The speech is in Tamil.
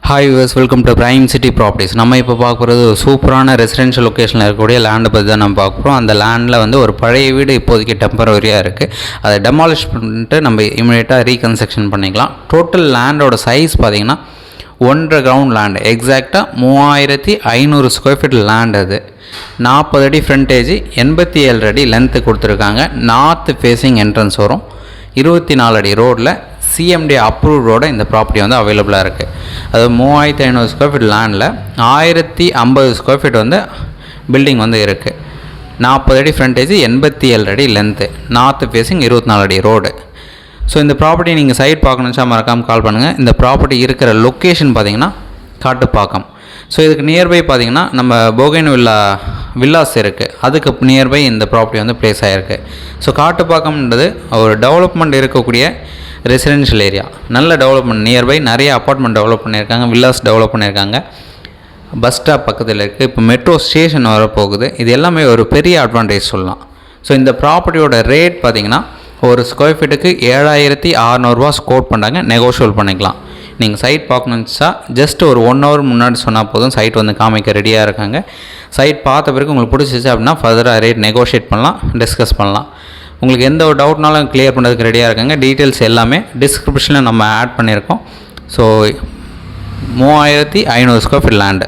Hi use welcome to prime city properties. நம்ம இப்போ பார்க்க போகிறது ஒரு சூப்பரான ரெசிடென்ஷியல் லொக்கேஷனில் இருக்கக்கூடிய லேண்டை பற்றி தான் நம்ம பார்க்க போகிறோம். அந்த லேண்டில் வந்து ஒரு பழைய வீடு இப்போதைக்கு டெம்பரவரியாக இருக்குது. அதை டெமாலிஷ் பண்ணிட்டு நம்ம இமீடியட்டாக ரீகன்ஸ்ட்ரக்ஷன் பண்ணிக்கலாம். டோட்டல் லேண்டோட சைஸ் பார்த்திங்கன்னா 1.5 கிரவுண்ட் லேண்டு, எக்ஸாக்டாக 3500 ஸ்கொயர் ஃபீட் லேண்ட். அது 40 அடி ஃப்ரண்டேஜ், 87 அடி லென்த்து கொடுத்துருக்காங்க. நார்த் ஃபேஸிங் என்ட்ரன்ஸ் வரும். 24 அடி ரோடில் சிஎம்டி அப்ரூவ்டோட இந்த ப்ராப்பர்ட்டி வந்து அவைலபிளாக இருக்குது. அது 3500 ஸ்கொயர் ஃபீட் லேண்டில் 1050 ஸ்கொயர் ஃபீட் வந்து பில்டிங் வந்து இருக்குது. 40 அடி ஃப்ரண்டேஜ், 87 அடி லென்த்து, நார்த் ஃபேஸிங், 24 அடி ரோடு. ஸோ இந்த ப்ராப்பர்ட்டி நீங்கள் சைட் பார்க்கணுச்சா மறக்காமல் கால் பண்ணுங்கள். இந்த ப்ராப்பர்ட்டி இருக்கிற லொக்கேஷன் பார்த்திங்கன்னா காட்டுப்பாக்கம். ஸோ இதுக்கு நியர்பை பார்த்திங்கன்னா நம்ம போகைன் வில்லாஸ் இருக்குது, அதுக்கு நியர்பை இந்த ப்ராப்பர்ட்டி வந்து ப்ளேஸ் ஆகிருக்கு. ஸோ காட்டுப்பாக்கம்ன்றது ஒரு டெவலப்மெண்ட் இருக்கக்கூடிய ரெசிடென்ஷியல் ஏரியா. நல்ல டெவலப்மெண்ட், நியர்பை நிறைய அப்பார்ட்மெண்ட் டெவலப் பண்ணியிருக்காங்க, வில்லாஸ் டெவலப் பண்ணியிருக்காங்க. பஸ் ஸ்டாப் பக்கத்தில் இருக்குது. இப்போ மெட்ரோ ஸ்டேஷன் வரப்போகுது. இது எல்லாமே ஒரு பெரிய அட்வான்டேஜ் சொல்லலாம். ஸோ இந்த ப்ராப்பர்ட்டியோட ரேட் பார்த்திங்கன்னா ஒரு ஸ்கொயர் ஃபீட்டுக்கு 7600 ரூபா கோட் பண்ணுறாங்க. நெகோஷியபிள் பண்ணிக்கலாம். நீங்கள் சைட் பார்க்கணுச்சா ஜஸ்ட் ஒரு 1 ஹவர் முன்னாடி சொன்னால் போதும், சைட் வந்து காமிக்க ரெடியாக இருக்காங்க. சைட் பார்த்த பிறகு உங்களுக்கு பிடிச்சிச்சு அப்படின்னா ஃபர்தராக ரேட் நெகோஷியேட் பண்ணலாம், டிஸ்கஸ் பண்ணலாம். உங்களுக்கு எந்த ஒரு டவுட்னாலும் கிளியர் பண்ணுறதுக்கு ரெடியாக இருக்காங்க. டீட்டெயில்ஸ் எல்லாமே டிஸ்கிரிப்ஷனில் நம்ம ஆட் பண்ணியிருக்கோம். So 3500 square feet land.